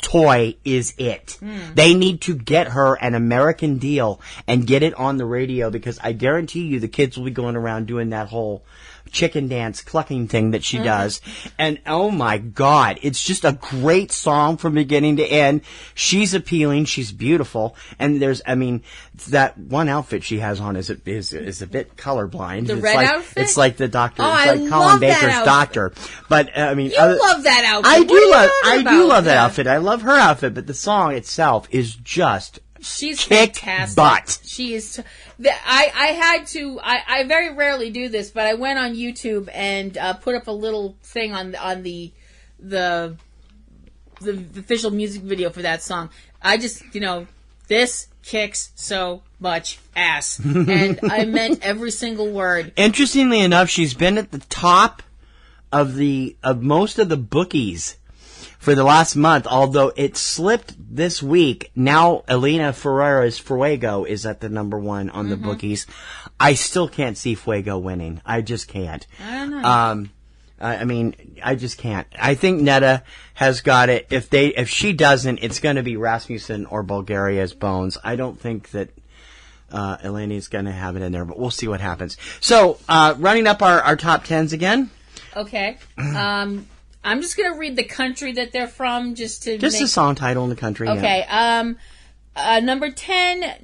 Speaker 1: Toy is it. They need to get her an American deal and get it on the radio, because I guarantee you the kids will be going around doing that whole chicken dance clucking thing that she does. And oh my God, it's just a great song from beginning to end. She's appealing, she's beautiful, and that one outfit she has on is a bit colorblind.
Speaker 5: The red outfit?
Speaker 1: It's like the doctor.
Speaker 5: Oh,
Speaker 1: it's like Colin Baker's doctor. But you
Speaker 5: love that outfit.
Speaker 1: I do love that outfit. I love her outfit, but the song itself is just
Speaker 5: she's
Speaker 1: kick
Speaker 5: fantastic.
Speaker 1: Butt.
Speaker 5: She is. I very rarely do this, but I went on YouTube and put up a little thing on the official music video for that song. I just, this kicks so much ass, and I meant every single word.
Speaker 1: Interestingly enough, she's been at the top of most of the bookies for the last month, although it slipped this week. Now Elena Ferreira's Fuego is at the number one on the bookies. I still can't see Fuego winning. I just can't.
Speaker 5: I don't know.
Speaker 1: I just can't. I think Netta has got it. If she doesn't, it's going to be Rasmussen or Bulgaria's Bones. I don't think that Elena's going to have it in there, but we'll see what happens. So, running up our top tens again.
Speaker 5: Okay. I'm just going to read the country that they're from, just the
Speaker 1: song title and the country.
Speaker 5: Okay.
Speaker 1: Yeah.
Speaker 5: Number 10,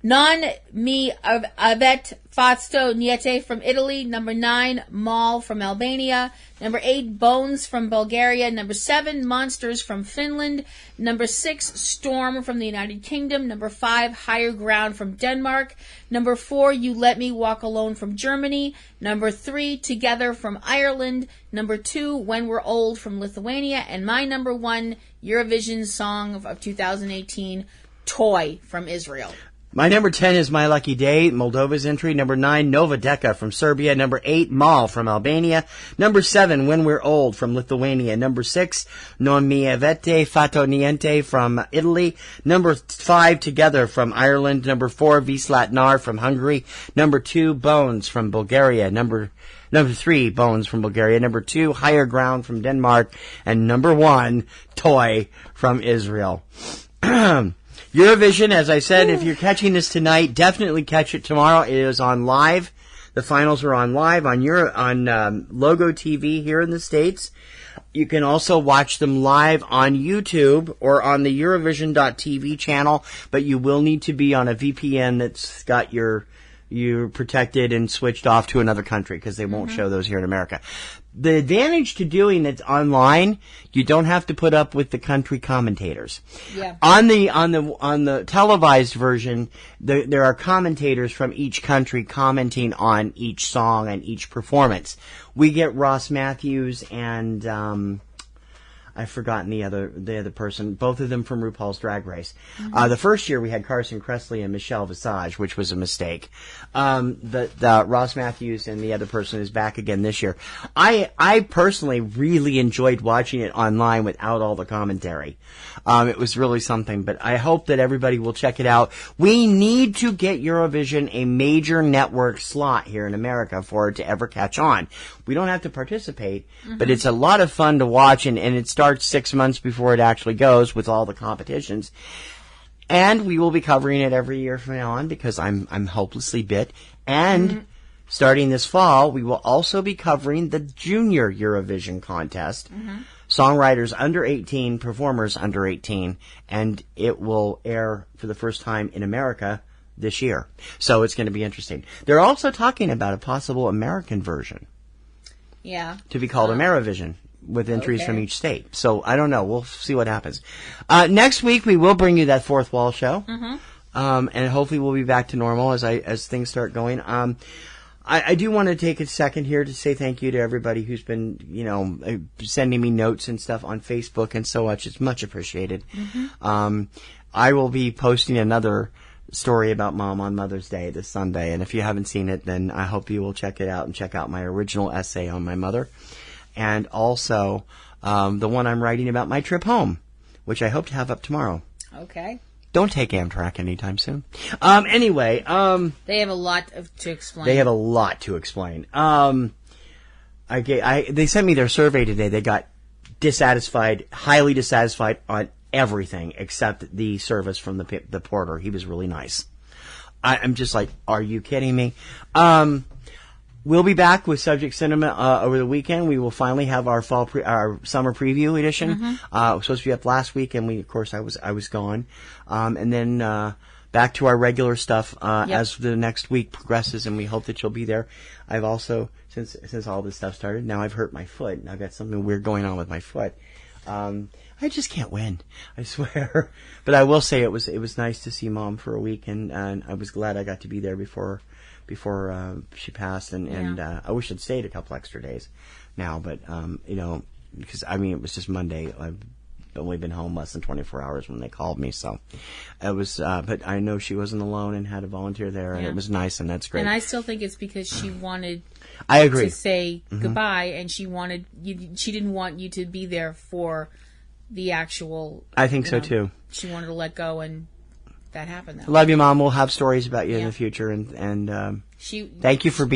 Speaker 5: Non mi avet fatto niente from Italy. Number 9, Mal from Albania. Number 8, Bones from Bulgaria. Number 7, Monsters from Finland. Number 6, Storm from the United Kingdom. Number 5, Higher Ground from Denmark. Number 4, You Let Me Walk Alone from Germany. Number 3, Together from Ireland. Number 2, When We're Old from Lithuania. And my number 1 Eurovision Song of 2018, Toy from Israel.
Speaker 1: My number 10 is My Lucky Day, Moldova's entry. Number 9, Nova Deka from Serbia. Number 8, Mal from Albania. Number 7, When We're Old from Lithuania. Number 6, Non mi avete fatto niente from Italy. Number 5, Together from Ireland. Number 4, Vislat Nar from Hungary. Number 2, Bones from Bulgaria. Number 3, Bones from Bulgaria. Number 2, Higher Ground from Denmark. And number 1, Toy from Israel. Eurovision, as I said, if you're catching this tonight, definitely catch it tomorrow. It is on live. The finals are on live on Logo TV here in the States. You can also watch them live on YouTube or on the Eurovision.tv channel, but you will need to be on a VPN that's got you're protected and switched off to another country, because they won't show those here in America. The advantage to doing it online, you don't have to put up with the country commentators.
Speaker 5: Yeah.
Speaker 1: On the televised version, there are commentators from each country commenting on each song and each performance. We get Ross Matthews and I've forgotten the other person. Both of them from RuPaul's Drag Race. The first year we had Carson Kressley and Michelle Visage, which was a mistake. The Ross Matthews and the other person is back again this year. I personally really enjoyed watching it online without all the commentary. It was really something, but I hope that everybody will check it out. We need to get Eurovision a major network slot here in America for it to ever catch on. We don't have to participate, but it's a lot of fun to watch, and it starts 6 months before it actually goes with all the competitions. And we will be covering it every year from now on because I'm hopelessly bit. And starting this fall, we will also be covering the Junior Eurovision contest. Songwriters under 18, performers under 18, and it will air for the first time in America this year. So it's going to be interesting. They're also talking about a possible American version.
Speaker 5: Yeah.
Speaker 1: To be called Amerivision, with entries from each state. So I don't know. We'll see what happens. Next week we will bring you that Fourth Wall show, and hopefully we'll be back to normal as things start going. I do want to take a second here to say thank you to everybody who's been, sending me notes and stuff on Facebook and so much. It's much appreciated. I will be posting another story about Mom on Mother's Day this Sunday, and if you haven't seen it, then I hope you will check it out and check out my original essay on my mother, and also the one I'm writing about my trip home, which I hope to have up tomorrow. Okay. Don't take Amtrak anytime soon. Anyway,
Speaker 5: they have a lot to explain.
Speaker 1: They have a lot to explain. They sent me their survey today. They got highly dissatisfied on everything except the service from the porter. He was really nice. I'm just like, are you kidding me? We'll be back with Subject Cinema over the weekend. We will finally have our our summer preview edition. It was supposed to be up last week, and I was gone. And then back to our regular stuff as the next week progresses, and we hope that you'll be there. I've also, since all this stuff started, now I've hurt my foot, and I've got something weird going on with my foot. I just can't win, I swear. But I will say it was nice to see Mom for a week, and I was glad I got to be there before she passed, and I wish I'd stayed a couple extra days now, but because it was just Monday. I've only been home less than 24 hours when they called me, so it was. But I know she wasn't alone and had a volunteer there, and it was nice, and that's great.
Speaker 5: And I still think it's because she wanted.
Speaker 1: I agree.
Speaker 5: To say goodbye, and she wanted you. She didn't want you to be there for the actual.
Speaker 1: I think so too.
Speaker 5: She wanted to let go, and that happened.
Speaker 1: Love you, Mom. We'll have stories about you in the future, and thank you for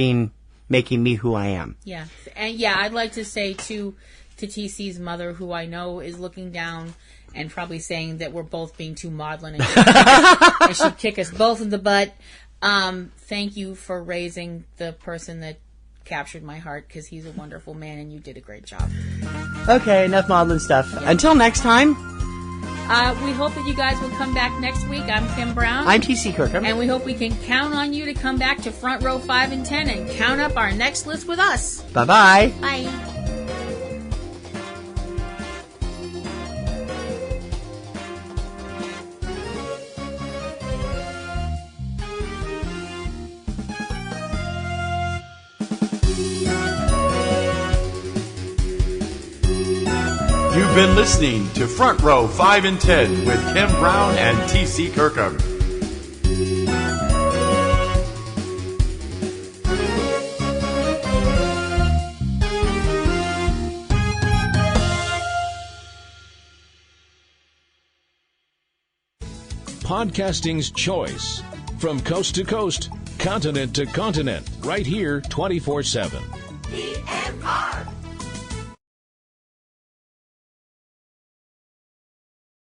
Speaker 1: making me who I am. Yeah,
Speaker 5: and I'd like to say to TC's mother, who I know is looking down and probably saying that we're both being too maudlin and she'd kick us both in the butt. Thank you for raising the person that captured my heart, because he's a wonderful man and you did a great job.
Speaker 1: Okay, enough maudlin stuff. Yeah. Until next time.
Speaker 5: We hope that you guys will come back next week. I'm Kim Brown.
Speaker 1: I'm TC Kirkham.
Speaker 5: And we hope we can count on you to come back to Front Row 5 and 10 and count up our next list with us.
Speaker 1: Bye-bye.
Speaker 5: Bye.
Speaker 4: You've been listening to Front Row 5 and 10 with Kim Brown and TC Kirkham.
Speaker 2: Podcasting's choice. From coast to coast, continent to continent, right here 24/7.